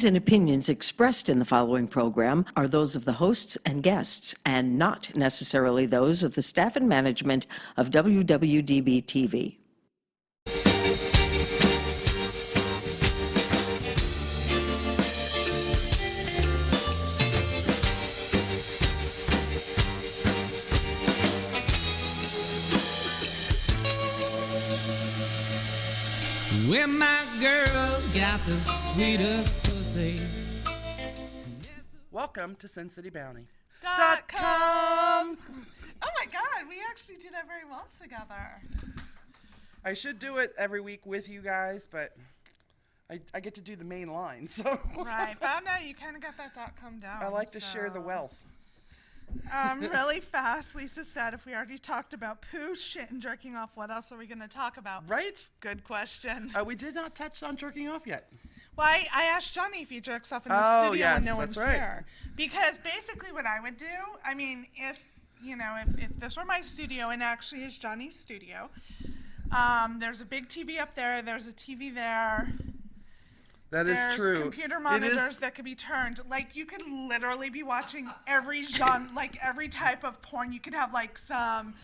views and opinions expressed in the following program are those of the hosts and guests, and not necessarily those of the staff and management of WWDB-TV. Well, my girl's got the sweetest pussy. Welcome to SinCityBounty. .com. Oh my God, we actually do that very well together. I should do it every week with you guys, but I get to do the main line, so. Right, but no, you kind of got that .com down. I like to share the wealth. Really fast, Lisa said, if we already talked about poo, shit, and jerking off, what else are we going to talk about? Right? Good question. We did not touch on jerking off yet. Well, I asked Johnny if he jerks off in the studio yes, when no one's that's right. here. Because basically what I would do, I mean, if this were my studio, and actually is Johnny's studio, there's a big TV up there, there's a TV there. That is true. There's computer monitors that could be turned. Like, you could literally be watching every genre, like every type of porn. You could have like some,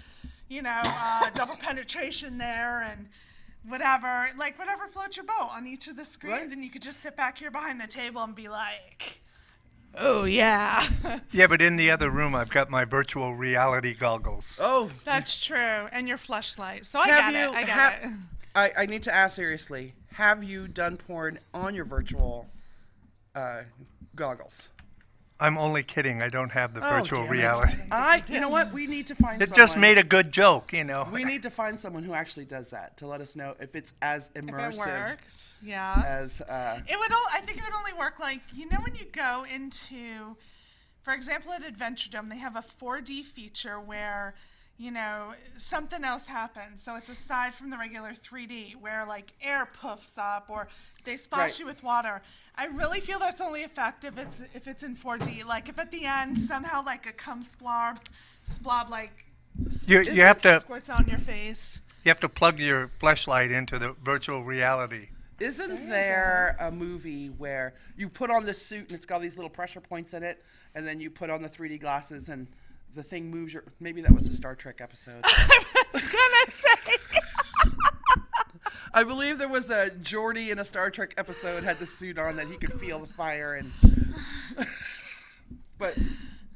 double penetration there and whatever floats your boat on each of the screens. Right. And you could just sit back here behind the table and be like, oh, yeah. Yeah, but in the other room, I've got my virtual reality goggles. Oh. That's true. And your fleshlight. So I get it. I need to ask seriously. Have you done porn on your virtual goggles? I'm only kidding. I don't have the virtual reality. You know what? We need to find someone. It just made a good joke, We need to find someone who actually does that to let us know if it's as immersive. If it works, yeah. As I think it would only work like, when you go into, for example, at Adventure Dome, they have a 4D feature where something else happens. So it's aside from the regular 3D where like air puffs up or they splash you with water. I really feel that's only effective if it's in 4D. Like if at the end somehow like a cum splob like you have to squirts out in your face. You have to plug your fleshlight into the virtual reality. Isn't there a movie where you put on the suit and it's got these little pressure points in it, and then you put on the 3D glasses and the thing moves your... Maybe that was a Star Trek episode. I was gonna say. I believe there was a Geordi in a Star Trek episode had the suit on that he could feel the fire and... But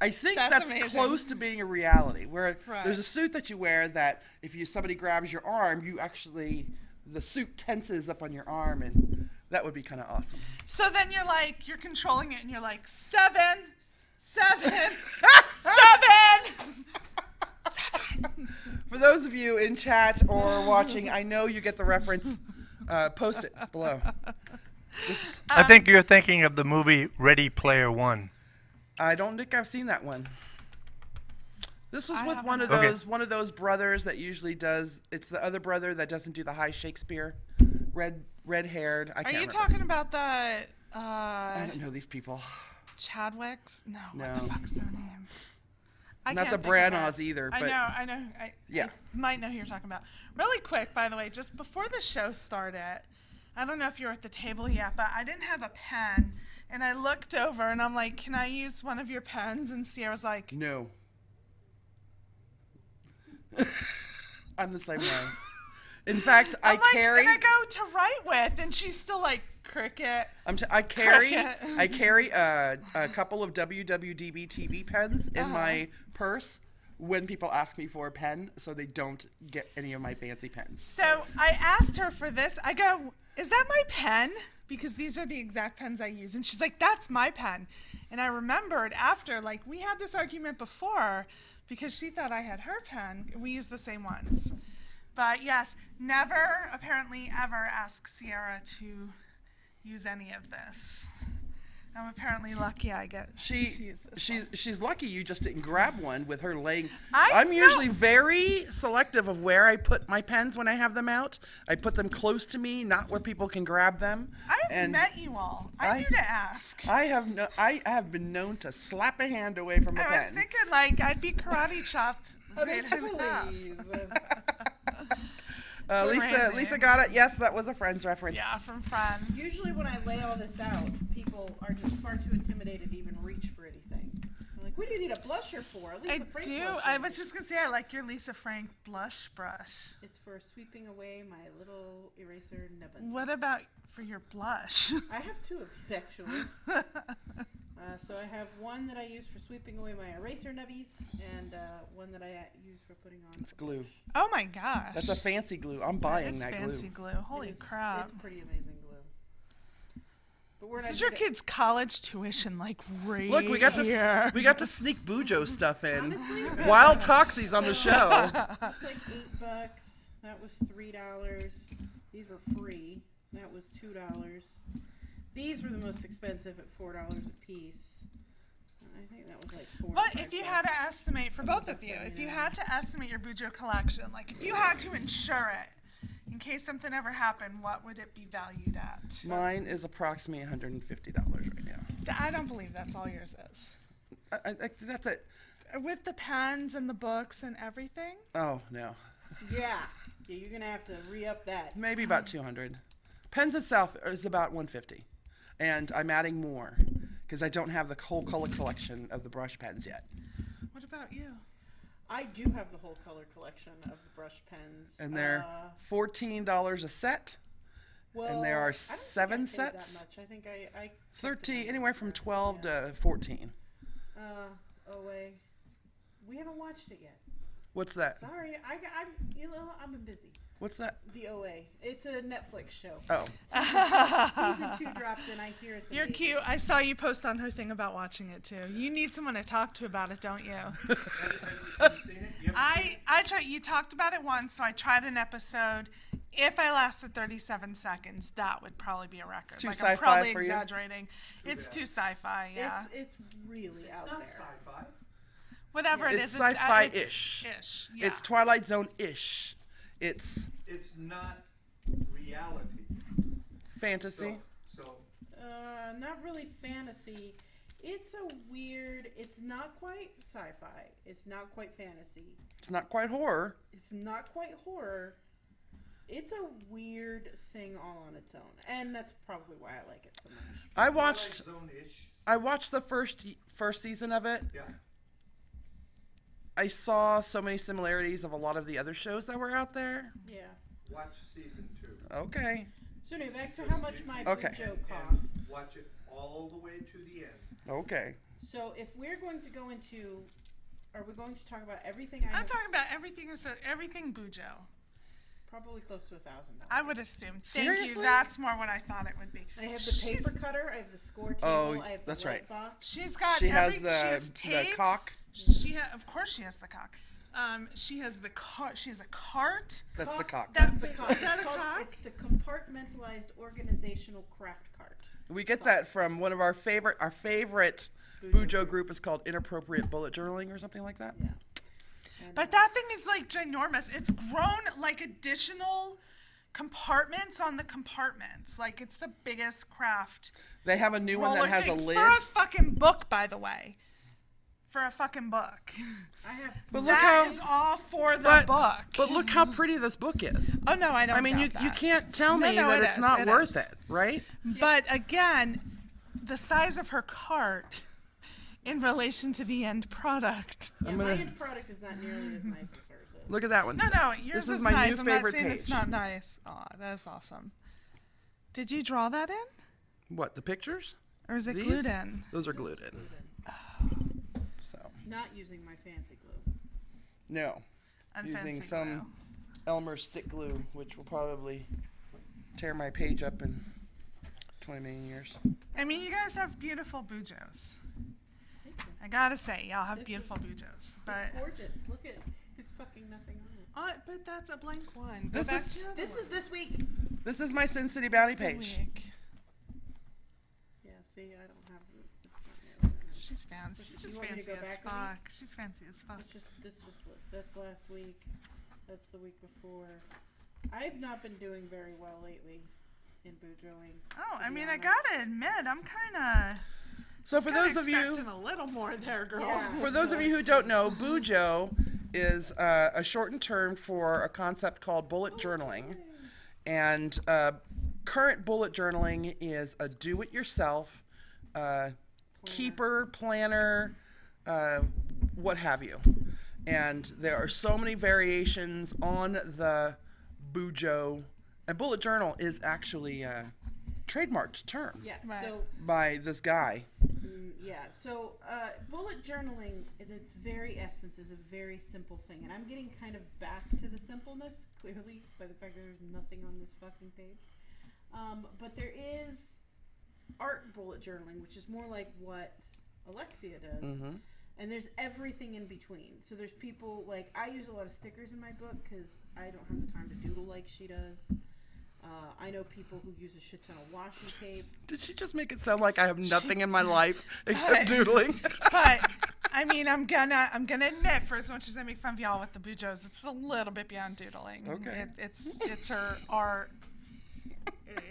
I think that's close to being a reality, where there's a suit that you wear that if somebody grabs your arm, the suit tenses up on your arm, and that would be kind of awesome. So then you're controlling it, and you're like, 7. For those of you in chat or watching, I know you get the reference. Post it below. I think you're thinking of the movie Ready Player One. I don't think I've seen that one. This was with one of those brothers that usually does. It's the other brother that doesn't do the high Shakespeare. Red-haired. Are you talking about the? I don't know these people. Chadwicks? No. What the fuck's their name? Not the Branaghs either. But I know. I might know who you're talking about. Really quick, by the way, just before the show started, I don't know if you're at the table yet, but I didn't have a pen, and I looked over, and I'm like, can I use one of your pens? And Sierra's like, no. I'm the same way. In fact, I carry. And I go to write with, and she's still like, cricket. I carry a couple of WWDB TV pens in my purse when people ask me for a pen, so they don't get any of my fancy pens. So I asked her for this. I go, is that my pen? Because these are the exact pens I use. And she's like, that's my pen. And I remembered after, like, we had this argument before because she thought I had her pen. We use the same ones. But yes, never, apparently, ever ask Sierra to use any of this. I'm apparently lucky I get to use this one. She's lucky you just didn't grab one with her laying. I'm usually very selective of where I put my pens when I have them out. I put them close to me, not where people can grab them. I've met you all. I knew to ask. I have been known to slap a hand away from a pen. I was thinking like I'd be karate chopped. Lisa got it. Yes, that was a Friends reference. Yeah, from Friends. Usually when I lay all this out, people people are just far too intimidated to even reach for anything. I'm like, what do you need a blusher for? At least I a Frank do. blusher. I was just gonna say I like your Lisa Frank blush brush. It's for sweeping away my little eraser nubbins. What about for your blush? I have two of these actually. So I have one that I use for sweeping away my eraser nubbies, and one that I use for putting on. It's glue. Oh my gosh. That's a fancy glue. I'm buying It's that fancy glue. glue. Holy crap. It's pretty amazing glue. But we're This not is your here to- kid's college tuition, like right Look, we got here. to sneak Bujo stuff in. Honestly, Wild Toxies on the show. it's like $8. That was $3. These were free. That was $2. These were the most expensive at $4 a piece. I think that was like $4. But if you had to estimate, for both of you, if you had to estimate your Bujo collection, like if you had to insure it, in case something ever happened, what would it be valued at? Mine is approximately $150 right now. I don't believe that's all yours is. That's it. With the pens and the books and everything? Oh, no. Yeah, you're gonna have to re-up that. Maybe about 200. Pens itself is about 150. And I'm adding more because I don't have the whole color collection of the brush pens yet. What about you? I do have the whole color collection of the brush pens. And they're $14 a set. well, there are I don't think I 7 paid sets? That much. I think I 13, anywhere from 12 to 14. OA. We haven't watched it yet. What's that? Sorry, I've been busy. What's that? The OA. It's a Netflix show. Oh, Season 2 dropped, and I hear it's You're amazing. cute. I saw you post on her thing about watching it too. You need someone to talk to about it, don't you? Have you seen it? I tried. You talked about it once, so I tried an episode. If I lasted 37 seconds, that would probably be a record. Too I'm sci-fi probably for you? exaggerating. It's too sci-fi. Yeah. It's really out Not there. sci-fi. Whatever it It's is, sci-fi-ish. It's yeah. It's Twilight Zone-ish. It's It's not reality. fantasy. So Not really fantasy. It's a weird. It's not quite sci-fi. It's not quite fantasy. It's not quite horror. It's not quite horror. It's a weird thing all on its own, and that's probably why I like it so much. I watched the first season of it. Yeah. I saw so many similarities of a lot of the other shows that were out there. Yeah. Watch season 2. Okay. So anyway, back to how much my Okay. Bujo And costs. watch it all the way to the end. Okay. So if we're going to go into, are we going to talk about everything I I'm have? talking about everything Bujo. Probably close to $1,000. I would assume. Thank you. Seriously? That's more what I thought it would be. I have the paper cutter. I have the score table. Oh, I have the that's light right. box. She's got She has she has the tape. cock. Of course she has the cock. She has the cart. She has a cart. That's the cock. That, The cock. is that a It's called- cock? It's the compartmentalized organizational craft cart. We get that from one of our favorite Bujo group is called Inappropriate Bullet Journaling or something like that. Yeah. But that thing is like ginormous. It's grown like additional compartments on the compartments. Like it's the biggest craft. They have a new one that roller has a thing lid. for a fucking book, by the way. For a fucking book. I have. But look That how is all for the book. But look how pretty this book is. Oh no, I don't. I mean, you doubt you that. can't tell No, me no, that it it's is, not it worth is. it, right? But again, the size of her cart in relation to the end product. Yeah, my end product is not nearly as nice as hers is. Look at that one. No, yours This is is my nice. new I'm not favorite saying it's page. not nice. Aw, that's awesome. Did you draw that in? What, the pictures? Or is it These? glued in? Those are glued in. So, Not using my fancy glue. no. Unfancy Using some glue. Elmer stick glue, which will probably tear my page up in 20 million years. I mean, you guys have beautiful Bujos. I gotta say, y'all have This beautiful Bujos. But It's gorgeous. Look at. There's fucking nothing on it. but that's a blank one. This Go back is- to your other This one. is this week. This is my SinCityBounty Good page. week. Yeah. See, I don't have. It's not nearly enough. She's fancy. She's You just want me to fancy go as back on fuck. She's fancy as fuck. That's last week. That's the week before. I've not been doing very well lately in Bujoing. Oh, to I be mean, I honest. gotta admit, I'm kind So for those of you expecting a little more there, girl. Yeah. For those of you who don't know, Bujo is a shortened term for a concept called bullet journaling. And current bullet journaling is a do-it-yourself keeper, planner, what have you. And there are so many variations on the Bujo. And bullet journal is actually a trademarked term Yeah. Right. So by this guy. So bullet journaling, in its very essence, is a very simple thing, and I'm getting kind of back to the simpleness, clearly, by the fact that there's nothing on this fucking page. But there is art bullet journaling, which is more like what Alexia does, Mm-hmm. and there's everything in between. So there's people, like, I use a lot of stickers in my book because I don't have the time to doodle like she does. I know people who use a shit ton of washi tape. Did she just make it sound like I have nothing in my life except doodling? But I mean, I'm gonna admit, for as much as I make fun of y'all with the Bujos, it's a little bit beyond doodling. Okay. It's her art.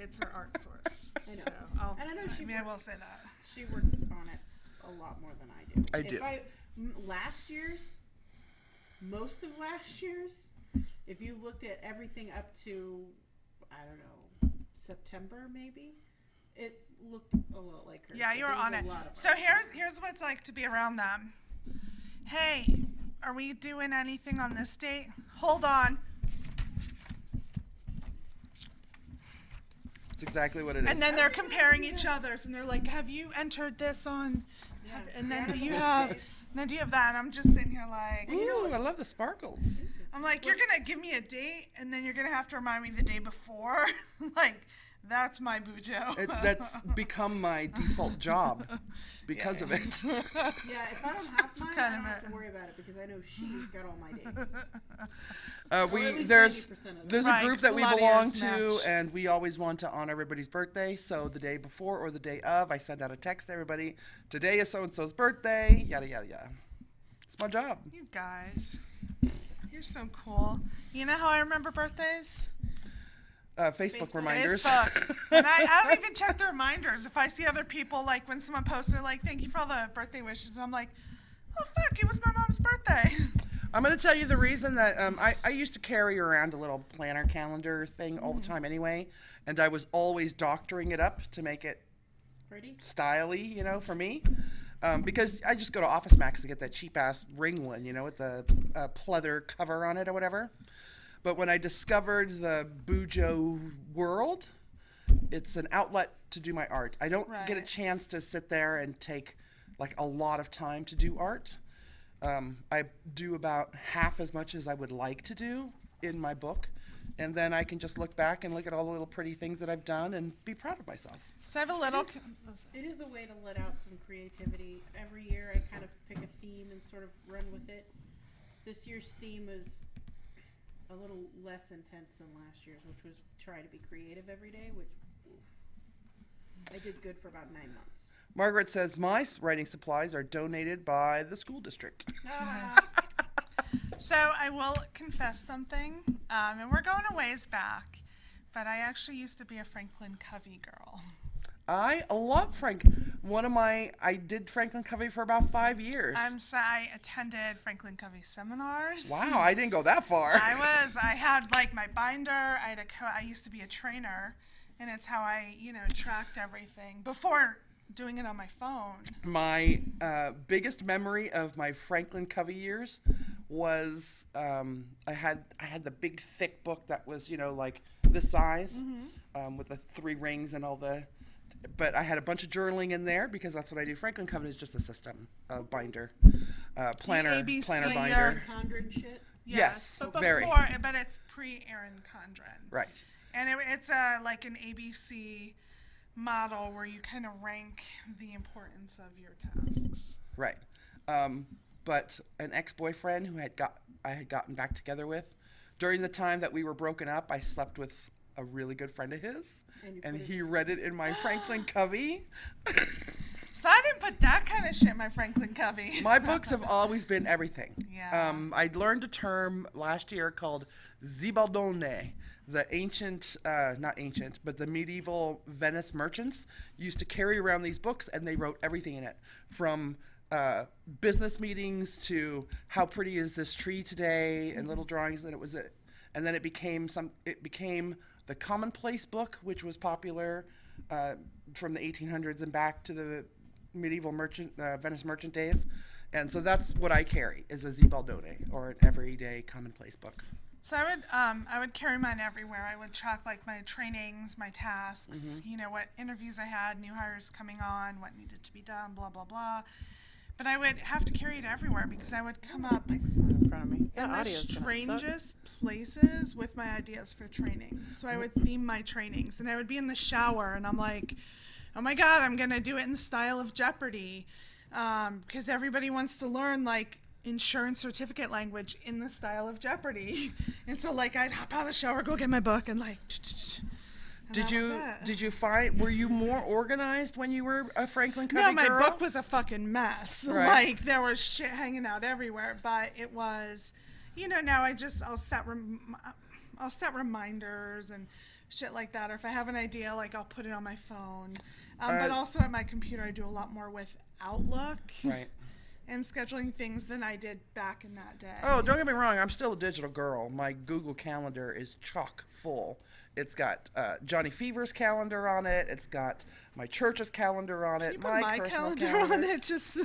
It's her art source. I know. So And I know she I works- will say that. She works on it a lot more than I do. I do. Last year's, most of last year's, if you looked at everything up to, I don't know, September maybe, it looked a lot like her. Yeah, So you were there was on a it. lot of So art. here's what it's like to be around them. Hey, are we doing anything on this date? Hold on. That's exactly what it is. And then they're comparing each other's, and they're like, "Have you entered this on?" Yeah. And then Yeah. do you have? And then do you have that? And I'm just sitting here like, Ooh, I love the sparkles. I'm like, you're gonna give me a date, and then you're gonna have to remind me the day before. Like, that's my Bujo. That's become my default job because of it. Yeah, if I don't have mine, I kind don't of have it. to worry about it because I know she's got all my dates. We at least there's 90% of them. there's Right, a group 'cause that a we lot of belong yours to, match. and we always want to honor everybody's birthday. So the day before or the day of, I send out a text to everybody. Today is so and so's birthday. Yada yada yada. It's my job. You guys, you're so cool. You know how I remember birthdays? Facebook reminders. Facebook. And I don't even check the reminders. If I see other people, like when someone posts, they're like, "Thank you for all the birthday wishes," and I'm like, "Oh fuck, it was my mom's birthday." I'm going to tell you the reason that I used to carry around a little planner calendar thing all the time anyway, and I was always doctoring it up to make it Pretty? styly, for me. Because I just go to Office Max to get that cheap ass ring one, with the pleather cover on it or whatever. But when I discovered the Bujo world, it's an outlet to do my art. I don't get a Right. chance to sit there and take like a lot of time to do art. I do about half as much as I would like to do in my book. And then I can just look back and look at all the little pretty things that I've done and be proud of myself. So I have a little. It is a way to let out some creativity. Every year I kind of pick a theme and sort of run with it. This year's theme is a little less intense than last year's, which was try to be creative every day, which oof. I did good for about 9 months. Margaret says, my writing supplies are donated by the school district. So I will confess something, and we're going a ways back, but I actually used to be a Franklin Covey girl. I love I did Franklin Covey for about 5 years. I attended Franklin Covey seminars. Wow, I didn't go that far. I had like my binder. I used to be a trainer, and it's how I, tracked everything before doing it on my phone. My biggest memory of my Franklin Covey years was I had the big thick book that was like this size with the 3 rings and all the. But I had a bunch of journaling in there because that's what I do. Franklin Covey is just a system, binder, planner ABC, binder. Condren shit. Yes, but before, very. but it's pre-Erin Condren. Right. And it's like an ABC model where you kind of rank the importance of your tasks. Right. But an ex-boyfriend who I had gotten back together with, during the time that we were broken up, I slept with a really good friend of his, and he read it in my Franklin Covey. So I didn't put that kind of shit in my Franklin Covey. My books have always been everything. Yeah. I learned a term last year called zibaldone. The ancient, not ancient, but the medieval Venice merchants used to carry around these books, and they wrote everything in it, from business meetings to how pretty is this tree today, and little drawings. And then it became the commonplace book, which was popular. from the 1800s and back to the medieval Venice merchant days. And so that's what I carry, is a Zibaldone, or an everyday commonplace book. So I would carry mine everywhere. I would track like my trainings, my tasks, you know, what interviews I had, new hires coming on, what needed to be done, blah, blah, blah. But I would have to carry it everywhere because I would come up In front of me. in the strangest places with my ideas for training. So I would theme my trainings, and I would be in the shower, and I'm like, oh my God, I'm going to do it in the style of Jeopardy, because everybody wants to learn like insurance certificate language in the style of Jeopardy. And so like I'd hop out of the shower, go get my book, and like, Did you find, were you more organized when you were a Franklin Covey No, my girl? book was a fucking mess. Right. Like there was shit hanging out everywhere, but it was, you know, now I'll set reminders and shit like that, or if I have an idea, like I'll put it on my phone. But also at my computer, I do a lot more with Outlook. Right. And scheduling things than I did back in that day. Oh, don't get me wrong. I'm still a digital girl. My Google Calendar is chock full. It's got Johnny Fever's calendar on it. It's got my church's calendar on it. Can you put my personal calendar on it? Just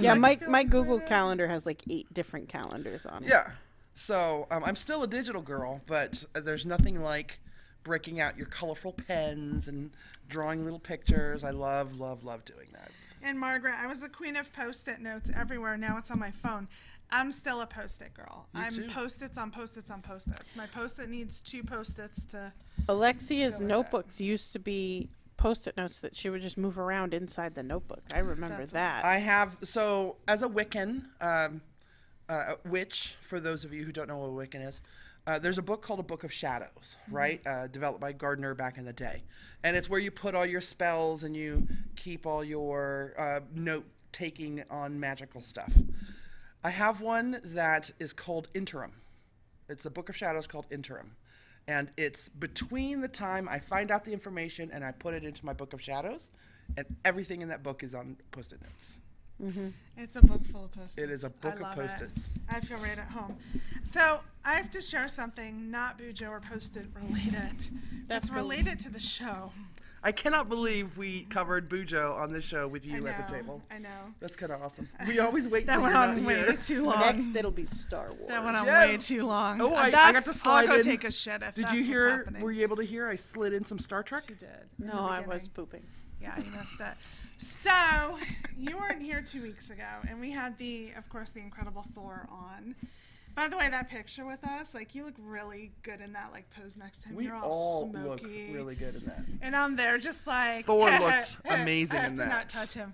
Yeah, my Google Calendar has like 8 different calendars on it. Yeah. So I'm still a digital girl, but there's nothing like breaking out your colorful pens and drawing little pictures. I love, love, love doing that. And Margaret, I was the queen of Post-it notes everywhere. Now it's on my phone. I'm still a Post-it girl. I'm too. Post-its on Post-its on Post-its. My Post-it needs 2 Post-its to... Alexia's notebooks used to be Post-it notes that she would just move around inside the notebook. I remember that. I have, so as a Wiccan, witch, for those of you who don't know what a Wiccan is, there's a book called A Book of Shadows, right? Developed by Gardner back in the day. And it's where you put all your spells and you keep all your note-taking on magical stuff. I have one that is called Interim. It's a Book of Shadows called Interim. And it's between the time I find out the information and I put it into my Book of Shadows, and everything in that book is on Post-it notes. Mm-hmm. It's a book full of Post-its. It is a book of Post-its. I feel right at home. So I have to share something not Bujo or Post-it related. That's related to the show. I cannot believe we covered Bujo on this show with you at the table. I know. That's kind of awesome. We always wait that till went you're on not way here. too long. Next, it'll be Star Wars. That went on Yeah. way too long. Oh, I got to slide I'll go in. take a shit if Did that's you what's hear? happening. Were you able to hear? I slid in some Star Trek. She did. No, I was pooping. Yeah, you missed it. So, you weren't here 2 weeks ago, and we had of course, the Incredible Thor on. By the way, that picture with us, like, you look really good in that, like, pose next to him. We You're all smoky. look really good in that. And I'm there just like... Thor looked amazing I have in to that. not touch him.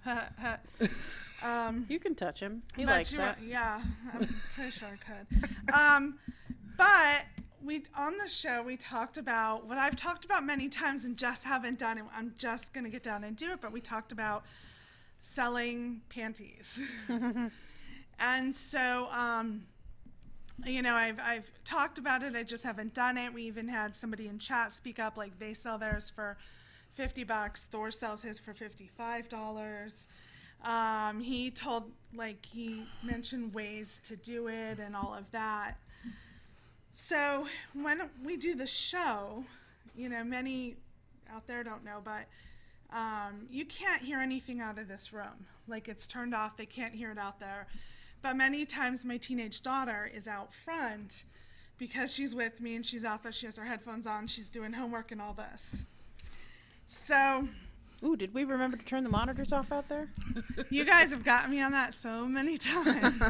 You can touch him. He but likes that. Yeah, I'm pretty sure I could. But on the show, we talked about what I've talked about many times and just haven't done it. I'm just going to get down and do it. But we talked about selling panties. And so, you know, I've talked about it. I just haven't done it. We even had somebody in chat speak up, like they sell theirs for $50. Thor sells his for $55. He mentioned ways to do it and all of that. So when we do the show, you know, many out there don't know, but you can't hear anything out of this room. Like, it's turned off. They can't hear it out there. But many times my teenage daughter is out front because she's with me and she's out there. She has her headphones on. She's doing homework and all this. So... Ooh, did we remember to turn the monitors off out there? You guys have gotten me on that so many times.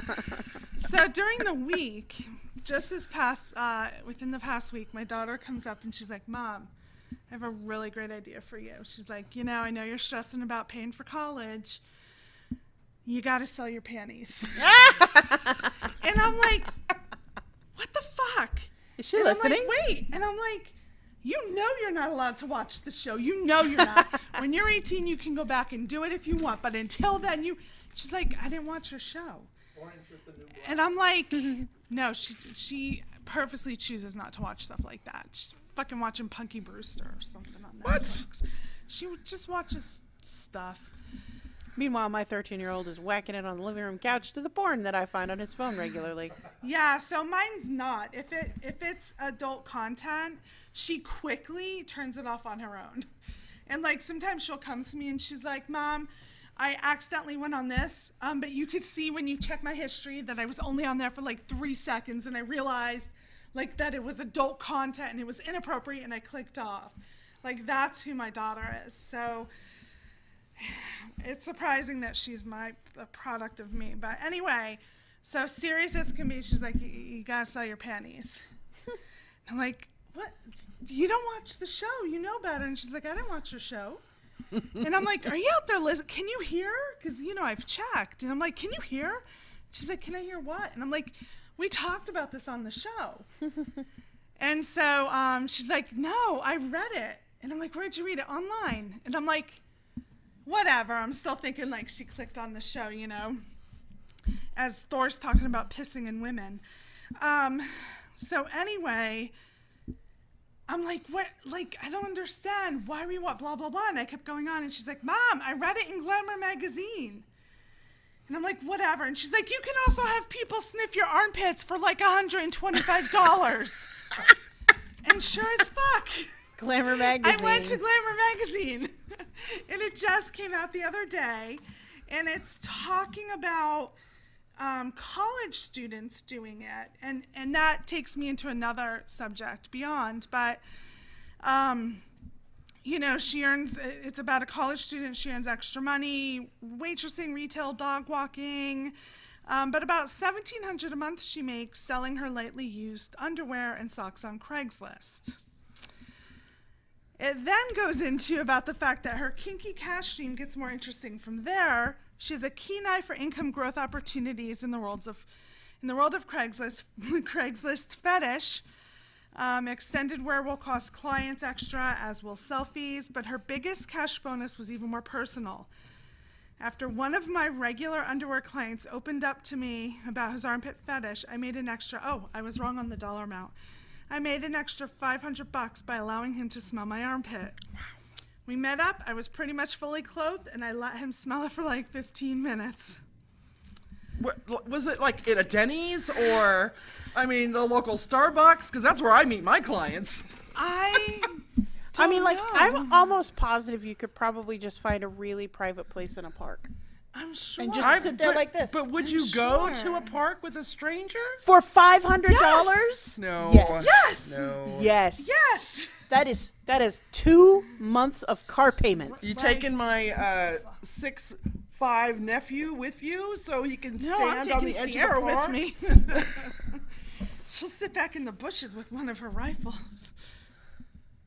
So during the week, just within the past week, my daughter comes up and she's like, Mom, I have a really great idea for you. She's like, you know, I know you're stressing about paying for college. You got to sell your panties. And I'm like, what the fuck? Is she listening? I'm like, wait. And I'm like, you know you're not allowed to watch the show. You know you're not. When you're 18, you can go back and do it if you want. But until then, she's like, I didn't watch your show. And I'm like, no, she purposely chooses not to watch stuff like that. She's fucking watching Punky Brewster or something on Netflix. She just watches stuff. Meanwhile, my 13-year-old is whacking it on the living room couch to the porn that I find on his phone regularly. Yeah, so mine's not. If it's adult content, she quickly turns it off on her own. And like sometimes she'll come to me and she's like, Mom, I accidentally went on this, but you could see when you check my history that I was only on there for like 3 seconds, and I realized like that it was adult content and it was inappropriate, and I clicked off. Like that's who my daughter is. So it's surprising that she's a product of me. But anyway, so serious as can be, she's like, you gotta sell your panties. I'm like, what? You don't watch the show. You know better. And she's like, I didn't watch your show. And I'm like, are you out there, Liz? Can you hear? Because, I've checked. And I'm like, can you hear? She's like, can I hear what? And I'm like, we talked about this on the show. And so she's like, no, I read it. And I'm like, where'd you read it? Online. And I'm like, whatever. I'm still thinking like she clicked on the show, as Thor's talking about pissing in women. So anyway, I'm like, what? Like, I don't understand. Why we want blah, blah, blah. And I kept going on. And she's like, Mom, I read it in Glamour magazine. And I'm like, whatever. And she's like, you can also have people sniff your armpits for like $125. And sure as fuck. Glamour magazine. I went to Glamour magazine. And it just came out the other day. And it's talking about college students doing it. And that takes me into another subject beyond. But, she earns, it's about a college student. She earns extra money, waitressing, retail, dog walking. But about $1,700 a month she makes selling her lightly used underwear and socks on Craigslist. It then goes into about the fact that her kinky cash stream gets more interesting from there. She has a keen eye for income growth opportunities in the world of Craigslist, Craigslist fetish. Extended wear will cost clients extra, as will selfies, but her biggest cash bonus was even more personal. After one of my regular underwear clients opened up to me about his armpit fetish, I made an extra, I was wrong on the dollar amount. I made an extra $500 by allowing him to smell my armpit. Wow. We met up, I was pretty much fully clothed, and I let him smell it for like 15 minutes. What, was it like at a Denny's or, the local Starbucks? Because that's where I meet my clients. Know. I'm almost positive you could probably just find a really private place in a park. I'm sure. And just sit there like this. But would you go to a park with a stranger? For $500? Yes. No. Yes. No. Yes. Yes. That is 2 months of car payment. You taking my 6'5" nephew with you so he can stand on the edge Sierra of the park? with me. She'll sit back in the bushes with one of her rifles.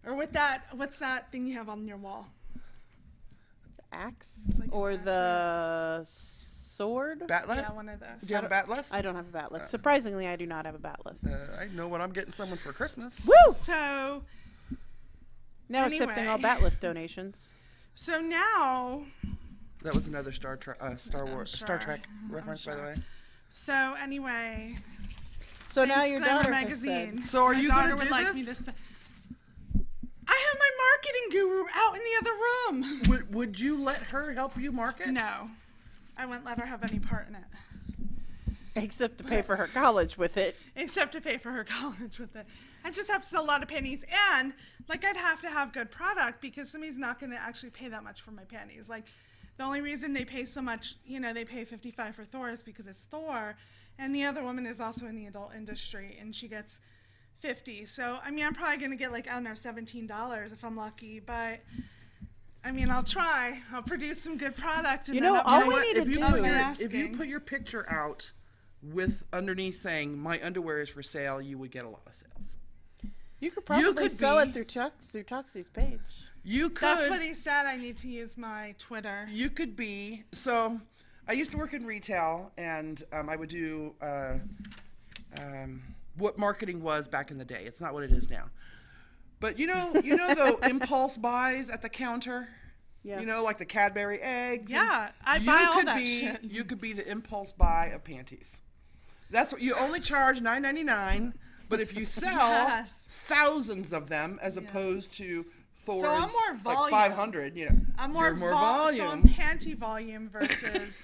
Or with that, what's that thing you have on your wall? Axe like or an axe, the sword? Batleth? Yeah, one of those. Do you have a batleth? I don't have a batleth. Surprisingly, I do not have a batleth. I know what I'm getting someone for Christmas. Woo! So Now accepting all batleth donations. So now. That was another Star Trek reference, by the way. So anyway. So now your Glamour daughter magazine. has said. So are my you daughter going to would do like this? me to say. I have my marketing guru out in the other room. Would you let her help you market? No, I wouldn't let her have any part in it. Except to pay for her college with it. Except to pay for her college with it. I just have to sell a lot of panties, and I'd have to have good product because somebody's not going to actually pay that much for my panties. The only reason they pay so much, they pay $55 for Thor is because it's Thor, and the other woman is also in the adult industry, and she gets $50. So I'm probably going to get $17 if I'm lucky, but I'll try. I'll produce some good product. And all we need to do if you put your picture out with underneath saying my underwear is for sale, you would get a lot of sales. You could probably sell it through Tuxie's page. You could. That's what he said. I need to use my Twitter. You could be. So I used to work in retail, and I would do what marketing was back in the day. It's not what it is now. But you know the impulse buys at the counter? Yeah. Like the Cadbury eggs? Yeah, I buy all that shit. You could be the impulse buy of panties. That's what you only charge $9.99, but if you sell thousands of them as opposed to Thor's So I'm more volume. like 500. You know, I'm more, you're more volume. So I'm panty volume versus.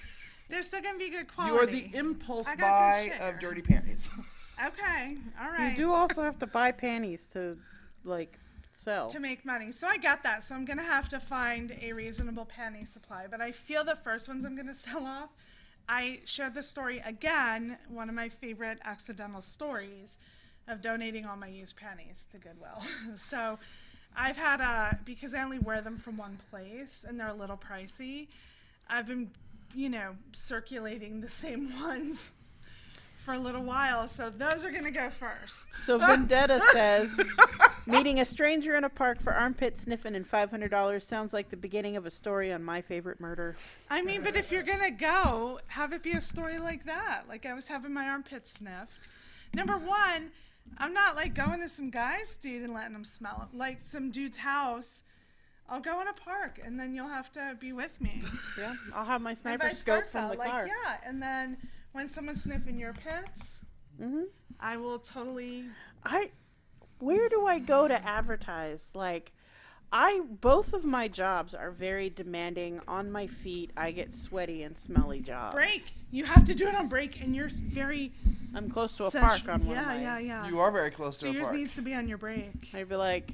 They're still gonna be good quality. You are the impulse I got buy good share. of dirty panties. Okay, all right. You do also have to buy panties to, like, sell. To make money. So I got that. So I'm going to have to find a reasonable panty supply. But I feel the first ones I'm going to sell off. I shared this story again, one of my favorite accidental stories of donating all my used panties to Goodwill. So I've had because I only wear them from one place and they're a little pricey, I've been, circulating the same ones for a little while, so those are gonna go first. So Vendetta says, meeting a stranger in a park for armpit sniffing and $500 sounds like the beginning of a story on My Favorite Murder. I mean, but if you're gonna go, have it be a story like that. Like I was having my armpit sniffed. Number one, I'm not like going to some guy's dude and letting him smell it. Like some dude's house, I'll go in a park and then you'll have to be with me. Yeah, I'll have my And sniper vice scope versa. from the Like, car. yeah, and then when someone's sniffing your pits, I will totally. Where do I go to advertise? Like, both of my jobs are very demanding. On my feet, I get sweaty and smelly jobs. Break. You have to do it on break, and you're very. I'm close to a park on one of my. Yeah. You are very close So to a yours park. needs to be on your break. I'd be like,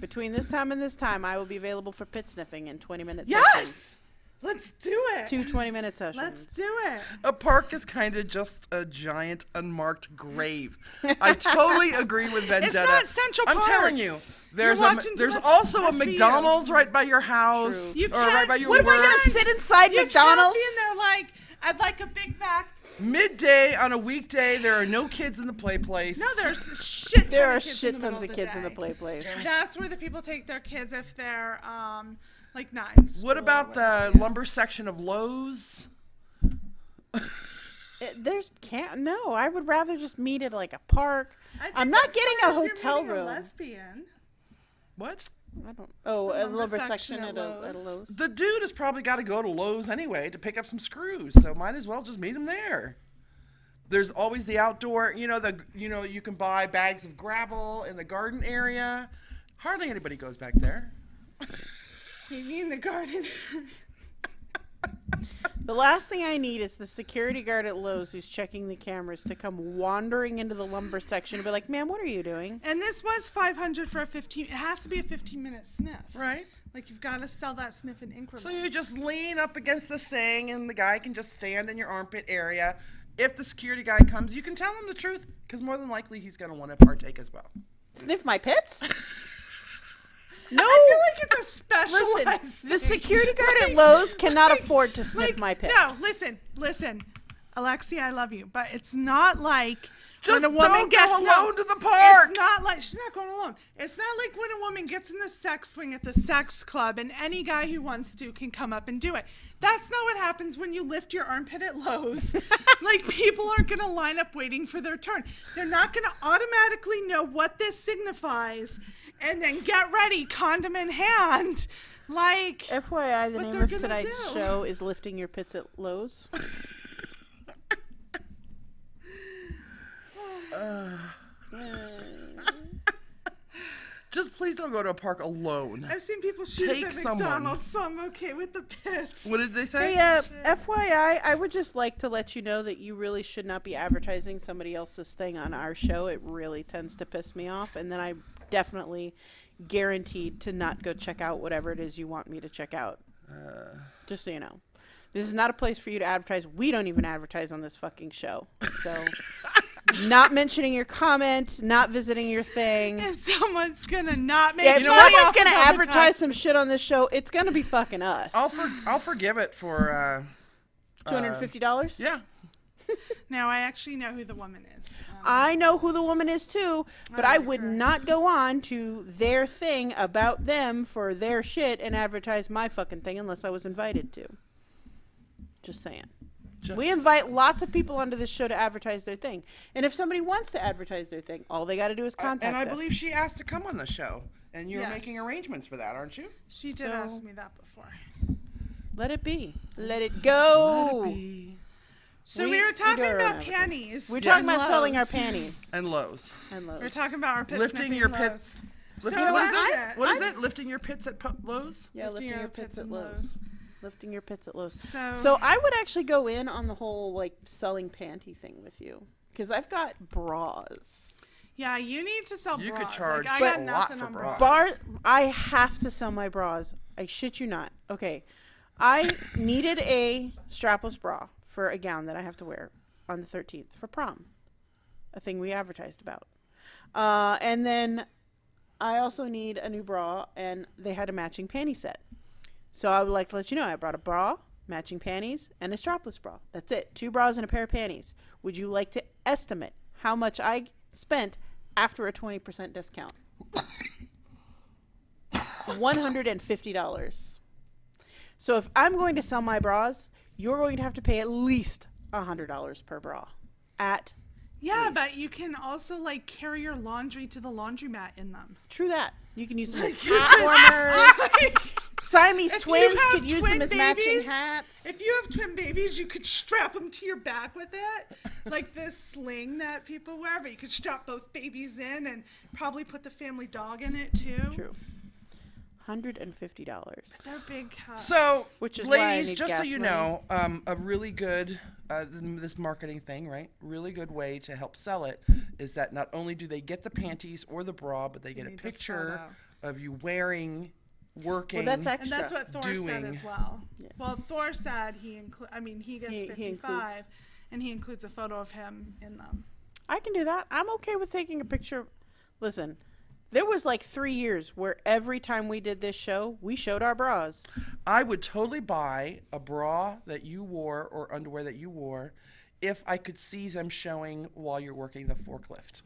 between this time and this time, I will be available for pit sniffing in 20 minutes. Yes. Let's do it. 2 20-minute sessions. Let's do it. A park is kind of just a giant unmarked grave. I totally agree with Vendetta. It's not Central Park. I'm telling you, there's watching too there's much also a SVU. McDonald's right by your house, True. or right by your What am I work. gonna sit inside You McDonald's? can't be in there like I'd like a Big Mac. Midday on a weekday, there are no kids in the play place. No, there's shit. There are kids in shit the tons middle of kids in the day. play place. That's where the people take their kids if they're like not in school. What about or the whatever. lumber section of Lowe's? No, I would rather just meet at like a park. I think I'm not that's getting fine a if you're hotel meeting a room. lesbian. What? I don't. Oh, The a lumber lumber section section at at a Lowe's. Lowe's. The dude has probably got to go to Lowe's anyway to pick up some screws, so might as well just meet him there. There's always the outdoor, you can buy bags of gravel in the garden area. Hardly anybody goes back there. You mean the garden? The last thing I need is the security guard at Lowe's who's checking the cameras to come wandering into the lumber section and be like, "Ma'am, what are you doing?" And this was $500 for a 15. It has to be a 15-minute sniff. Right. Like you've got to sell that sniff in increments. So you just lean up against the thing, and the guy can just stand in your armpit area. If the security guy comes, you can tell him the truth, because more than likely he's going to want to partake as well. Sniff my pits? No. I feel like it's a specialized Listen, the thing. security guard at Lowe's cannot afford to sniff my pits. No, listen. Alexia, I love you, but it's not like Just when a woman don't gets go alone to the park. It's not like she's not going alone. It's not like when a woman gets in the sex swing at the sex club and any guy who wants to can come up and do it. That's not what happens when you lift your armpit at Lowe's. Like people aren't going to line up waiting for their turn. They're not going to automatically know what this signifies and then get ready, condom in hand. Like FYI, the what name they're of gonna tonight's do. show is Lifting Your Pits at Lowe's. Just please don't go to a park alone. I've seen people shoot Take at someone. McDonald's, so I'm okay with the pits. What did they say? Hey, FYI, I would just like to let you know that you really should not be advertising somebody else's thing on our show. It really tends to piss me off, and then I definitely guaranteed to not go check out whatever it is you want me to check out. Just so you know. This is not a place for you to advertise. We don't even advertise on this fucking show. So, not mentioning your comment, not visiting your thing. If someone's gonna not make Yeah, if know what? someone's going to advertise some shit on this show, it's going to be fucking us. I'll forgive it for $250? yeah. Now I actually know who the woman is. I know who the woman is too, but I would not go on to their thing about them for their shit and advertise my fucking thing unless I was invited to. Just saying. We invite lots of people onto this show to advertise their thing. And if somebody wants to advertise their thing, all they got to do is contact And I us. believe she asked to come on the show, and you're Yes. making arrangements for that, aren't you? She did So- ask me that before. Let it be. Let it go. So We- we were we talking do our about own panties. We're talking and about selling our lows. panties. And Lowe's. And We're lows. talking about our pit Lifting sniffing your lows. pits. What is it? Lifting your pits at Lowe's? Yeah, lifting your pits at Lowe's. Lifting your pits at Lowe's. So I would actually go in on the whole like selling panty thing with you, because I've got bras. Yeah, you need to sell bras. You could charge I got a lot nothing for on bras. I have to sell my bras. I shit you not. Okay. I needed a strapless bra for a gown that I have to wear on the 13th for prom. A thing we advertised about. And then I also need a new bra, and they had a matching panty set. So I would like to let you know I brought a bra, matching panties, and a strapless bra. That's it. 2 bras and a pair of panties. Would you like to estimate how much I spent after a 20% discount? $150. So if I'm going to sell my bras, you're going to have to pay at least $100 per bra. Yeah, but you can also like carry your laundry to the laundromat in them. True that. You can use them as hat warmers. Siamese twins could use them as matching hats. If you have twin babies, you could strap them to your back with it. Like this sling that people wear, but you could strap both babies in and probably put the family dog in it too. True. $150. They're big cups. So, Which is why I ladies, need just so gas you money. know, a really good, this marketing thing, right? Really good way to help sell it is that not only do they get the panties or the bra, but they get a need the picture photo. of you wearing, working. Well, that's extra. And that's what Thor said doing. as well. Yeah. Well, Thor said he gets He 55, includes- and he includes a photo of him in them. I can do that. I'm okay with taking a picture. Listen, there was like 3 years where every time we did this show, we showed our bras. I would totally buy a bra that you wore or underwear that you wore if I could see them showing while you're working the forklift.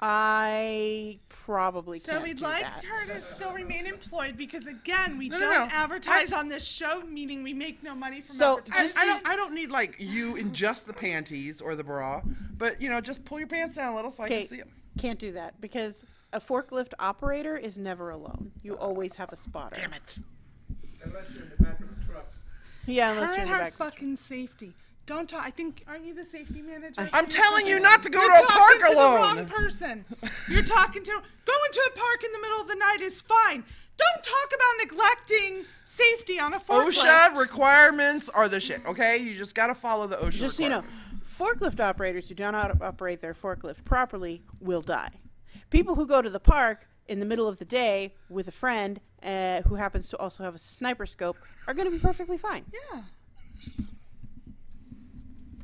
I probably So can't we'd do like that. her to still remain employed because, again, we No, don't no. advertise on this show, meaning we make no money from So, advertising. I don't need like you in just the panties or the bra, but just pull your pants down a little so I can see them. Can't do that because a forklift operator is never alone. You always have a spotter. Damn it. Unless you're in the back of a truck. Yeah, unless Her you're in and the her back. fucking safety. Don't talk. Aren't you the safety manager? I'm telling you not to go You're to a park talking to alone. the wrong person. You're talking to going to a park in the middle of the night is fine. Don't talk about neglecting safety on a forklift. OSHA requirements are the shit, okay? You just got to follow the OSHA Just so you know, requirements. forklift operators who do not operate their forklift properly will die. People who go to the park in the middle of the day with a friend who happens to also have a sniper scope are going to be perfectly fine. Yeah.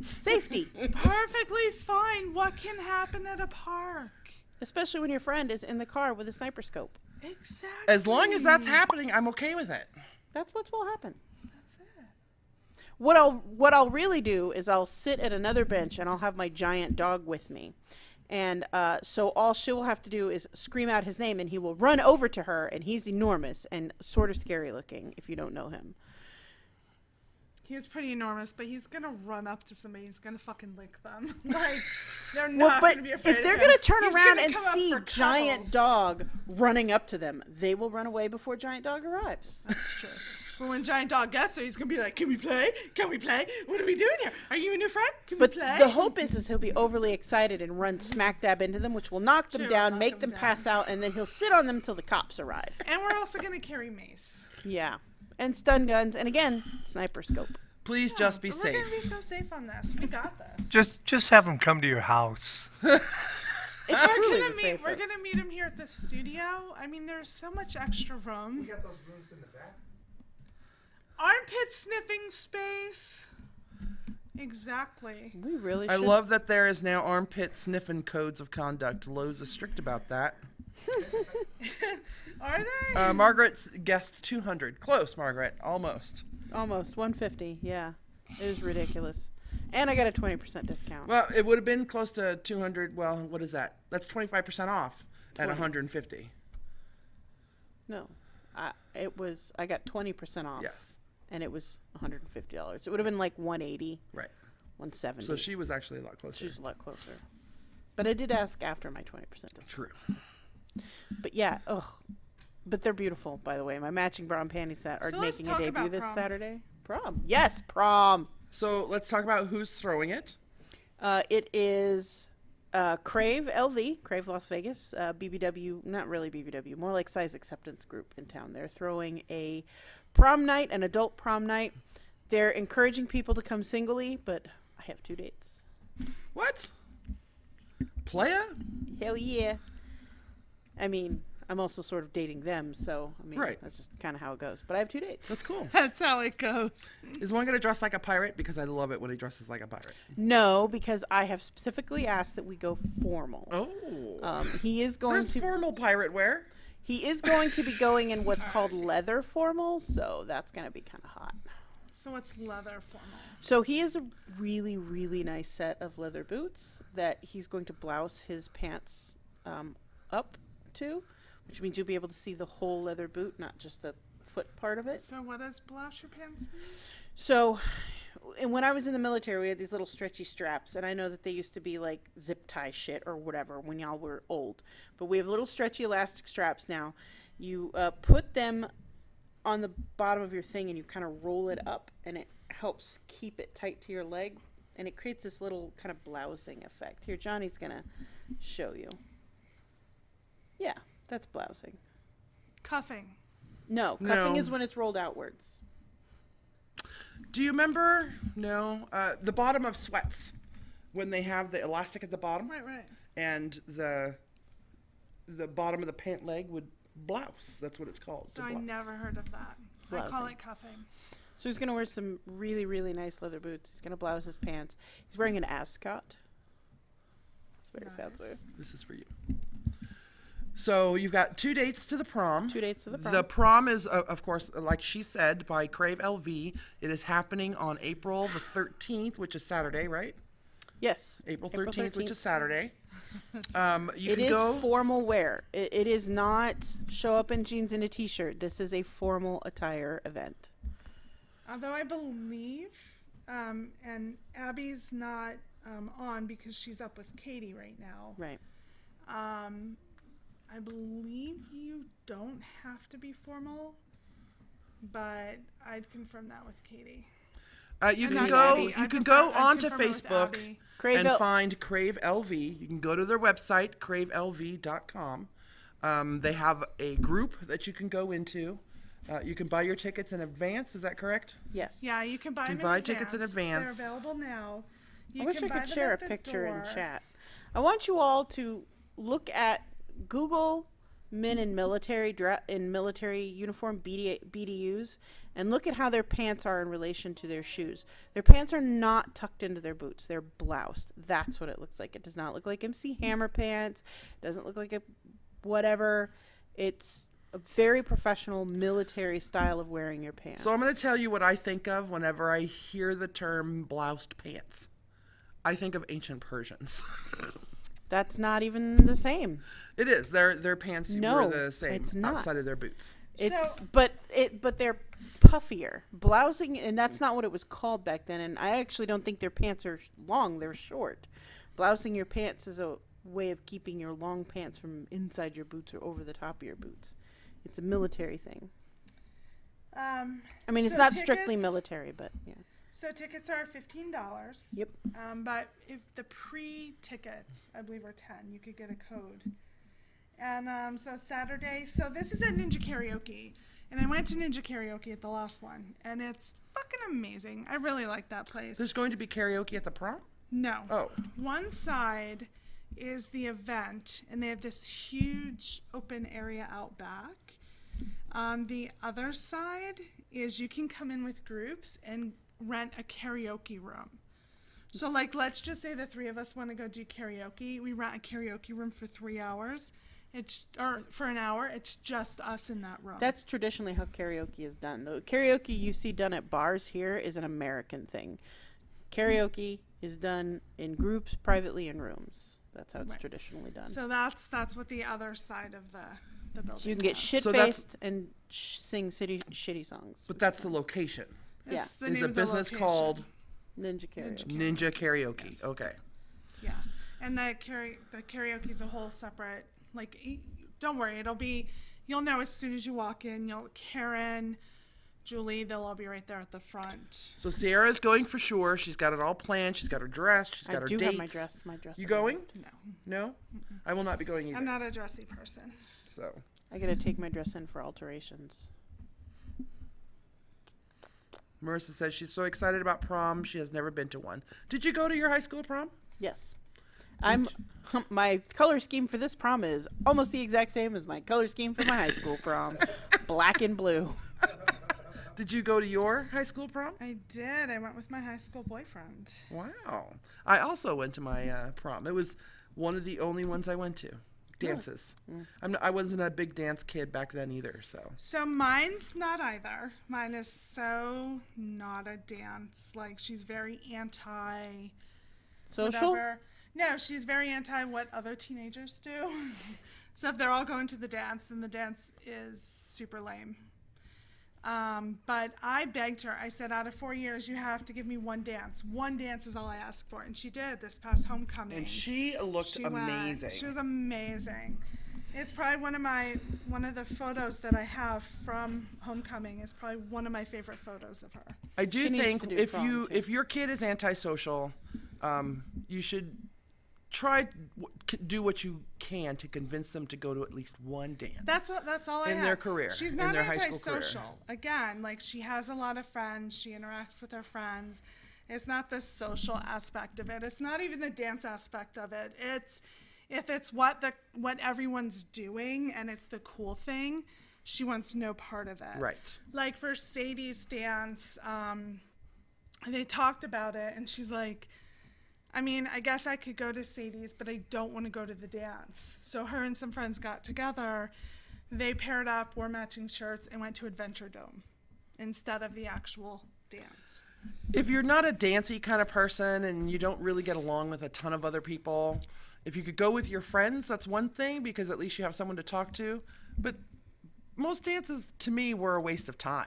Safety. Perfectly fine. What can happen at a park? Especially when your friend is in the car with a sniper scope. Exactly. As long as that's happening, I'm okay with it. That's what will happen. That's it. What I'll really do is I'll sit at another bench and I'll have my giant dog with me. And so all she will have to do is scream out his name and he will run over to her, and he's enormous and sort of scary looking if you don't know him. He was pretty enormous, but he's gonna run up to somebody. He's gonna fucking lick them. Like they're not But gonna be afraid if they're of him. going to turn He's around gonna and come up see for giant cuddles. dog running up to them, they will run away before giant dog arrives. That's true. But when giant dog gets there, he's gonna be like, "Can we play? Can we play? What are we doing here? Are you a new friend? Can But we play?" the hope is he'll be overly excited and run smack dab into them, which will knock them True, down, knock make them them pass out, and then he'll sit on them until the cops arrive. And we're also gonna carry mace. Yeah. And stun guns, and again, sniper scope. Please just be But safe. We're gonna be so safe on this. We got this. Just have them come to your house. It's We're truly gonna the meet. safest. We're gonna meet him here at the studio. I mean, there's so much extra room. got those rooms in the back. Armpit sniffing space. Exactly. We really I should. love that there is now armpit sniffing codes of conduct. Lowe's is strict about that. Are they? Margaret's guessed 200. Close, Margaret. Almost. Almost 150. Yeah. It was ridiculous. And I got a 20% discount. Well, it would have been close to 200. Well, what is that? That's 25% off at 20. 150. No. I got 20% off. Yes. And it was $150. It would have been like 180, Right. 170. So she was actually a lot closer. She's a lot closer. But I did ask after my 20% discount. True. But yeah, but they're beautiful, by the way. My matching bra and panty set are So let's making a talk debut about this prom. Saturday. Prom. Yes, prom. So let's talk about who's throwing it. It is Crave LV, Crave Las Vegas, BBW, not really BBW, more like Size Acceptance Group in town. They're throwing a prom night, an adult prom night. They're encouraging people to come singly, but I have 2 dates. What? Playa? Hell yeah. I mean, I'm also sort of dating them, so I mean, Right. that's just kind of how it goes. But I have 2 dates. That's cool. That's how it goes. Is one going to dress like a pirate? Because I love it when he dresses like a pirate. No, because I have specifically asked that we go formal. Oh. He is going There's to formal pirate wear. He is going to be going in what's called leather formal, so that's going to be kind of hot. So it's leather formal. So he has a really, really nice set of leather boots that he's going to blouse his pants up to, which means you'll be able to see the whole leather boot, not just the foot part of it. So what does blouse your pants mean? So, and when I was in the military, we had these little stretchy straps, and I know that they used to be like zip tie shit or whatever when y'all were old, but we have little stretchy elastic straps now. You put them on the bottom of your thing and you kind of roll it up, and it helps keep it tight to your leg, and it creates this little kind of blousing effect. Here, Johnny's gonna show you. Yeah, that's blousing. Cuffing. No, cuffing No. is when it's rolled outwards. Do you remember? No. The bottom of sweats, when they have the elastic at the bottom, Right. and the bottom of the pant leg would blouse. That's what it's called. So to I blouse. never heard of that. I call Blousing. it cuffing. So he's going to wear some really, really nice leather boots. He's going to blouse his pants. He's wearing an ascot. It's very Nice. fancy. This is for you. So you've got 2 dates to the prom. 2 dates to the prom. The prom is, of course, like she said, by Crave LV. It is happening on April the 13th, which is Saturday, right? Yes. April 13th, which is 13th. Saturday. You It can is go. formal wear. It is not show up in jeans and a t-shirt. This is a formal attire event. Although I believe, and Abby's not on because she's up with Katie right now. Right. I believe you don't have to be formal, but I'd confirm that with Katie. You And can not go. Abby. You I'd can confirm- go I'd onto confirm it with Facebook Abby. Crave and L- find Crave LV. You can go to their website, cravelv.com. They have a group that you can go into. You can buy your tickets in advance. Is that correct? Yes. Yeah, you can buy Can them buy in tickets in advance. They're available now. You I wish can I buy could them share a at the picture in door. chat. I want you all to look at Google men in military military uniform BDUs and look at how their pants are in relation to their shoes. Their pants are not tucked into their boots. They're bloused. That's what it looks like. It does not look like MC Hammer pants. It doesn't look like a whatever. It's a very professional military style of wearing your pants. So I'm going to tell you what I think of whenever I hear the term bloused pants. I think of ancient Persians. That's not even the same. It is. Their pants No, were the same it's not. outside of their boots. It's So- but they're puffier. Blousing, and that's not what it was called back then. And I actually don't think their pants are long, they're short. Blousing your pants is a way of keeping your long pants from inside your boots or over the top of your boots. It's a military thing. I mean, it's So not strictly tickets- military, but yeah. So tickets are $15. Yep. But if the pre-tickets, I believe, are 10, you could get a code. And so Saturday, so this is at Ninja Karaoke, and I went to Ninja Karaoke at the last one, and it's fucking amazing. I really like that place. There's going to be karaoke at the prom? No. Oh. One side is the event, and they have this huge open area out back. The other side is you can come in with groups and rent a karaoke room. So, like, let's just say the three of us want to go do karaoke. We rent a karaoke room for 3 hours. Or for an hour. It's just us in that room. That's traditionally how karaoke is done. The karaoke you see done at bars here is an American thing. Karaoke is done in groups, privately in rooms. That's how it's Right. traditionally done. So that's what the other side of the building. So you can get has. shit-faced and sing shitty songs. But that's the location. Yeah. It's the Is name a of the business location. called Ninja karaoke. Ninja Karaoke. Yes. Okay. Yeah, and the karaoke is a whole separate. Like, don't worry, you'll know as soon as you walk in. Karen, Julie, they'll all be right there at the front. So Sierra's going for sure. She's got it all planned. She's got her dress. She's got her I do dates. have my dress. My dress. You is going? on. No. No? I will not be going either. I'm not a dressy person. So I gotta take my dress in for alterations. Marissa says she's so excited about prom. She has never been to one. Did you go to your high school prom? Yes. My color scheme for this prom is almost the exact same as my color scheme for my high school prom. Black and blue. Did you go to your high school prom? I did. I went with my high school boyfriend. Wow. I also went to my prom. It was one of the only ones I went to. Dances. I wasn't a big dance kid back then either, so. So mine's not either. Mine is so not a dance. Like, she's very anti Social? whatever. No, she's very anti what other teenagers do. So if they're all going to the dance, then the dance is super lame. But I begged her. I said, out of 4 years, you have to give me one dance. One dance is all I ask for. And she did this past homecoming. And she looked amazing. She was amazing. It's probably one of the photos that I have from homecoming is probably one of my favorite photos of her. I do She needs think to do if prom, too. your kid is antisocial, you should do what you can to convince them to go to at least one dance. That's all I In have. their career, She's in not their high school career. antisocial. Again, like she has a lot of friends. She interacts with her friends. It's not the social aspect of it. It's not even the dance aspect of it. It's if it's what everyone's doing and it's the cool thing, she wants no part of it. Right. Like for Sadie's dance, they talked about it, and she's like, I mean, I guess I could go to Sadie's, but I don't want to go to the dance. So her and some friends got together. They paired up, wore matching shirts, and went to Adventure Dome instead of the actual dance. If you're not a dancey kind of person and you don't really get along with a ton of other people, if you could go with your friends, that's one thing because at least you have someone to talk to. But most dances, to me, were a waste of time.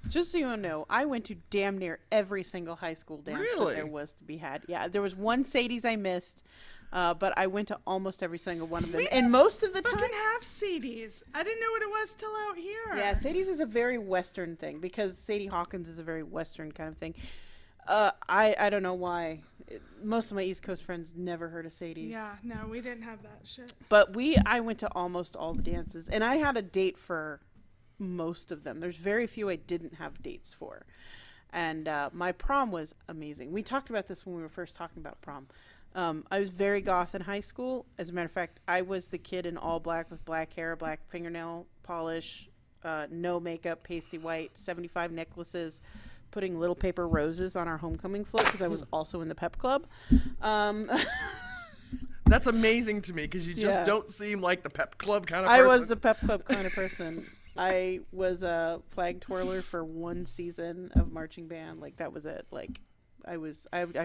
Just so you know, I went to damn near every single high school dance Really? that there was to be had. Yeah, there was one Sadie's I missed, but I went to almost every single one of them. And most of the time, Fucking have Sadie's. I didn't know what it was till out here. yeah, Sadie's is a very Western thing because Sadie Hawkins is a very Western kind of thing. I don't know why. Most of my East Coast friends never heard of Sadie's. Yeah, no, we didn't have that shit. But I went to almost all the dances, and I had a date for most of them. There's very few I didn't have dates for. And my prom was amazing. We talked about this when we were first talking about prom. I was very goth in high school. As a matter of fact, I was the kid in all black with black hair, black fingernail polish, no makeup, pasty white, 75 necklaces, putting little paper roses on our homecoming float because I was also in the pep club. That's amazing to me because you just Yeah. don't seem like the pep club kind of person. I was the pep club kind of person. I was a flag twirler for one season of marching band. Like that was it. Like I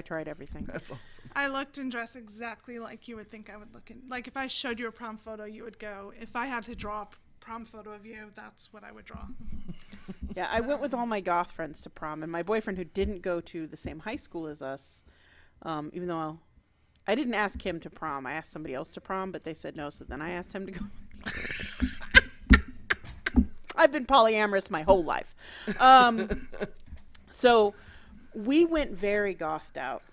tried everything. That's awesome. I looked and dressed exactly like you would think I would look in. Like if I showed you a prom photo, you would go, if I had to draw a prom photo of you, that's what I would draw. Yeah, I went with all my goth friends to prom, and my boyfriend, who didn't go to the same high school as us, even though I didn't ask him to prom, I asked somebody else to prom, but they said no, so then I asked him to go. I've been polyamorous my whole life. So we went very gothed out.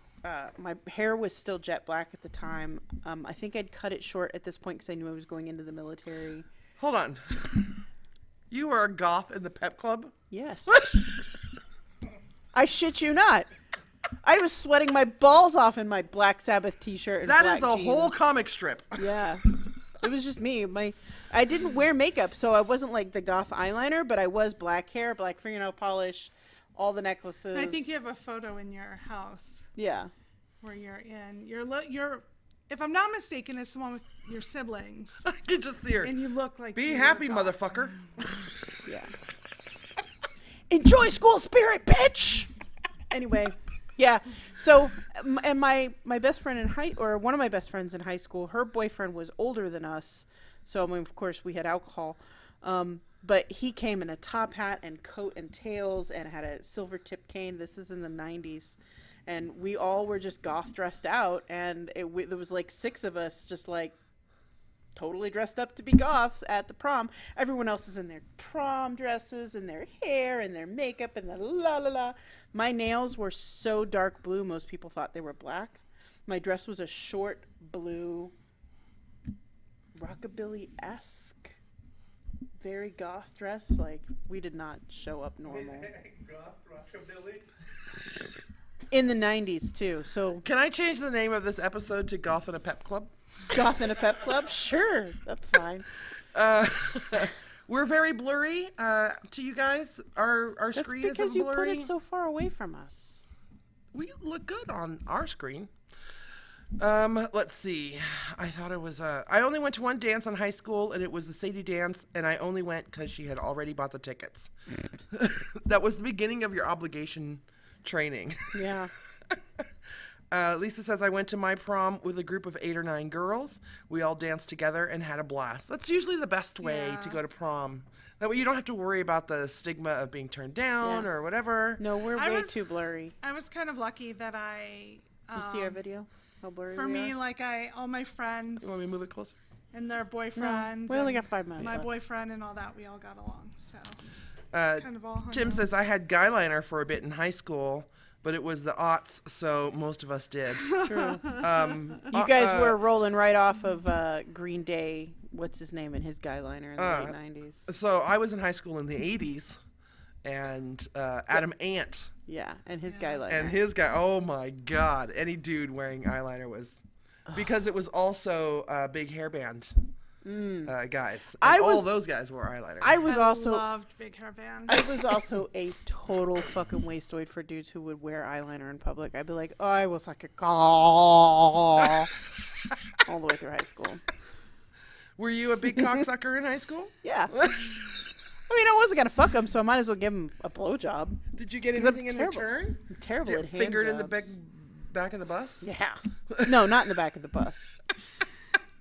My hair was still jet black at the time. I think I'd cut it short at this point because I knew I was going into the military. Hold on. You were a goth in the pep club? Yes. I shit you not. I was sweating my balls off in my Black Sabbath t-shirt. And That black is a jeans. whole comic strip. Yeah. It was just me. I didn't wear makeup, so I wasn't like the goth eyeliner, but I was black hair, black fingernail polish, all the necklaces. I think you have a photo in your house Yeah. where you're in. You're if I'm not mistaken, it's the one with your siblings. I can just see her. And you look like Be you happy, were goth. motherfucker. Yeah. Enjoy school spirit, bitch. Anyway, yeah. So, and my best friend one of my best friends in high school, her boyfriend was older than us. So, I mean, of course, we had alcohol. But he came in a top hat and coat and tails and had a silver tip cane. This is in the 90s. And we all were just goth dressed out. And there was like 6 of us just like totally dressed up to be goths at the prom. Everyone else is in their prom dresses and their hair and their makeup and the la la la. My nails were so dark blue, most people thought they were black. My dress was a short blue, rockabilly-esque, very goth dress. Like, we did not show up normal. Goth rockabilly. In the 90s, too. So, Can I change the name of this episode to Goth and a Pep Club? goth in a pep club? Sure, that's fine. We're very blurry to you guys. Our That's screen because isn't you blurry. put it so far away from us. We look good on our screen. Let's see. I thought it was I only went to one dance in high school, and it was the Sadie dance, and I only went because she had already bought the tickets. That was the beginning of your obligation training. Yeah. Lisa says, I went to my prom with a group of 8 or 9 girls. We all danced together and had a blast. That's usually the best way to go to prom. That way you don't have to worry about the stigma of being turned down or whatever. No, we're way too blurry. I was kind of lucky that I. You see our video? How blurry For we me, are? like all my friends You want me to move it closer? and their boyfriends. we only and got 5 minutes My left. boyfriend and all that, we all got along. So kind of all hung Tim out. says, I had guy liner for a bit in high school, but it was the aughts, so most of us did. True. You guys were rolling right off of Green Day. What's his name in his guy liner in the late 90s? So I was in high school in the 80s, and Adam Ant Yeah, and his guy liner. and his guy, oh my God, any dude wearing eyeliner was, because it was also big hairband guys. And all those guys wore eyeliner. I was I also loved big hair bands. I was also a total fucking wastoid for dudes who would wear eyeliner in public. I'd be like, oh, I was like a all the way through high school. Were you a big cocksucker in high school? Yeah. I mean, I wasn't gonna fuck him, so I might as well give him a blowjob. Did you get 'Cause I'm anything in terrible. return? I'm terrible Did at you hand fingered in the jobs. back of the bus? Yeah. No, not in the back of the bus.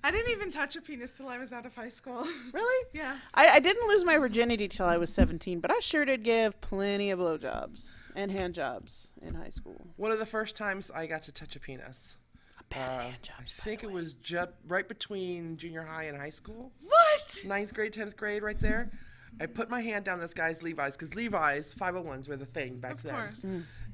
I didn't even touch a penis till I was out of high school. Really? Yeah. I didn't lose my virginity till I was 17, but I sure did give plenty of blowjobs and hand jobs in high school. One of the first times I got to touch a penis. Hand I jobs, by think the it way. was just right between junior high and high school. What? 9th grade, 10th grade, right there. I put my hand down this guy's Levi's, because Levi's 501s were the thing back Of then. course.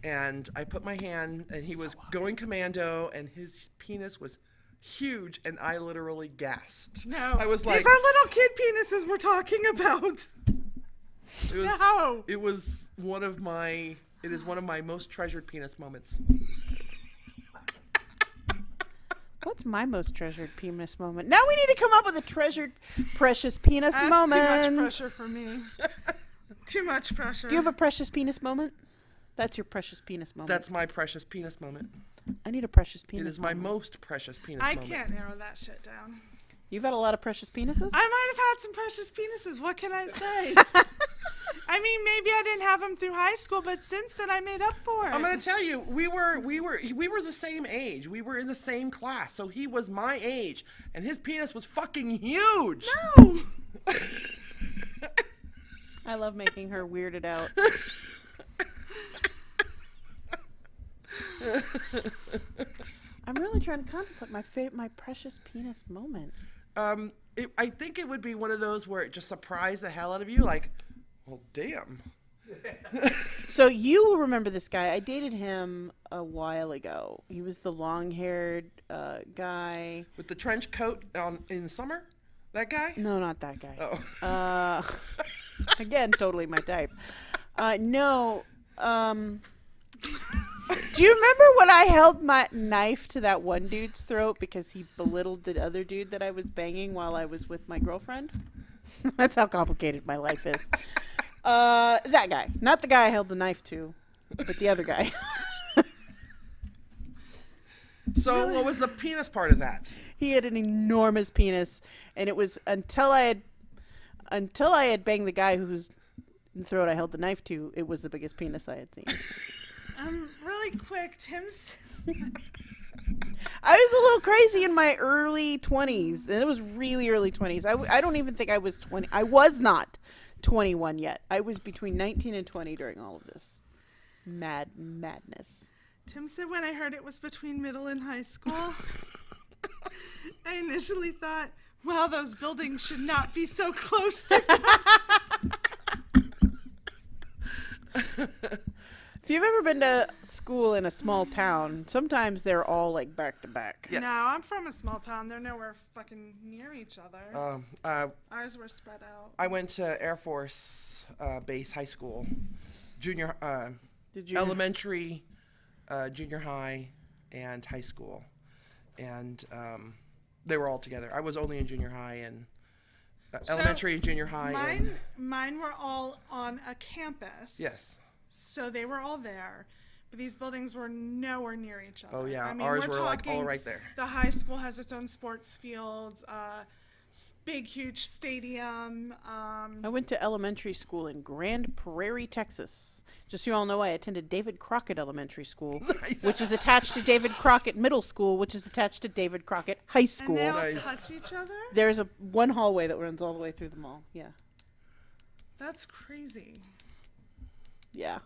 And I put my hand, and he was going commando, and his penis was huge, and I literally gasped. No. I was like, these are little kid penises we're talking about. it was, No. it was one of my, it is one of my most treasured penis moments. What's my most treasured penis moment? Now we need to come up with a treasured, precious penis That's moment. too much pressure for me. Too much pressure. Do you have a precious penis moment? That's your precious penis moment. That's my precious penis moment. I need a precious penis It is my moment. most precious penis I moment. can't narrow that shit down. You've had a lot of precious penises? I might have had some precious penises. What can I say? I mean, maybe I didn't have them through high school, but since then I made up for it. I'm gonna tell you, we were the same age. We were in the same class, so he was my age, and his penis was fucking huge. No. I love making her weirded out. I'm really trying to contemplate my precious penis moment. I think it would be one of those where it just surprised the hell out of you, like, well, damn. So you will remember this guy. I dated him a while ago. He was the long-haired guy. With the trench coat on in summer, that guy? No, not that guy. Oh. Again, totally my type. No. Do you remember when I held my knife to that one dude's throat because he belittled the other dude that I was banging while I was with my girlfriend? That's how complicated my life is. That guy. Not the guy I held the knife to, but the other guy. So what was the penis part of that? He had an enormous penis, and it was until I had banged the guy whose throat I held the knife to, it was the biggest penis I had seen. Really quick, Tim's. I was a little crazy in my early 20s, and it was really early 20s. I don't even think I was 20. I was not 21 yet. I was between 19 and 20 during all of this madness. Tim said when I heard it was between middle and high school, I initially thought, Well, those buildings should not be so close to. If you've ever been to school in a small town, sometimes they're all like back to back. Yes. No, I'm from a small town. They're nowhere fucking near each other. Ours were spread out. I went to Air Force Base High School, junior, Did you? elementary, junior high, and high school, and they were all together. I was only in junior high and elementary and junior high. Mine were all on a campus. Yes. So they were all there, but these buildings were nowhere near each other. Oh yeah, I mean, ours we're were like all talking right there. The high school has its own sports fields, big, huge stadium. I went to elementary school in Grand Prairie, Texas. Just so you all know, I attended David Crockett Elementary School, Nice. which is attached to David Crockett Middle School, which is attached to David Crockett High School. And they all Nice. touch each other? There's one hallway that runs all the way through the mall. Yeah. That's crazy. Yeah.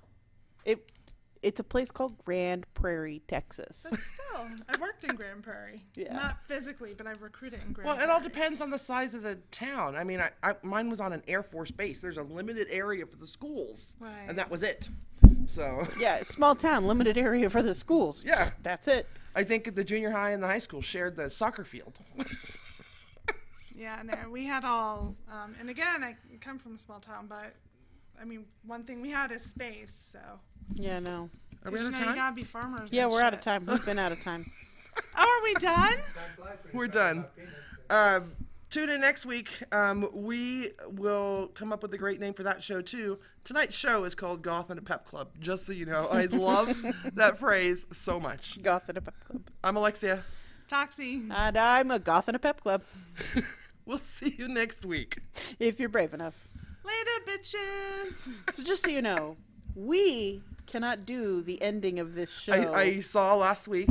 It's a place called Grand Prairie, Texas. But still, I've worked in Grand Prairie. Yeah. Not physically, but I've recruited in Grand Well, Prairie. it all depends on the size of the town. I mean, mine was on an Air Force base. There's a limited area for the schools, Right. and that was it. So Yeah, small town, limited area for the schools. Yeah. That's it. I think the junior high and the high school shared the soccer field. Yeah, no, we had all, and again, I come from a small town, but I mean, one thing we had is space, so. Yeah, no. Are we out of You time? gotta be farmers. Yeah, and we're out of shit. time. We've been out of time. Oh, are we done? We're done. Tune in next week. We will come up with a great name for that show too. Tonight's show is called Goth and a Pep Club. Just so you know, I love that phrase so much. Goth and a Pep Club. I'm Alexia. Toxie. And I'm a Goth and a Pep Club. We'll see you next week. If you're brave enough. Later, bitches. So just so you know, we cannot do the ending of this show. I saw last week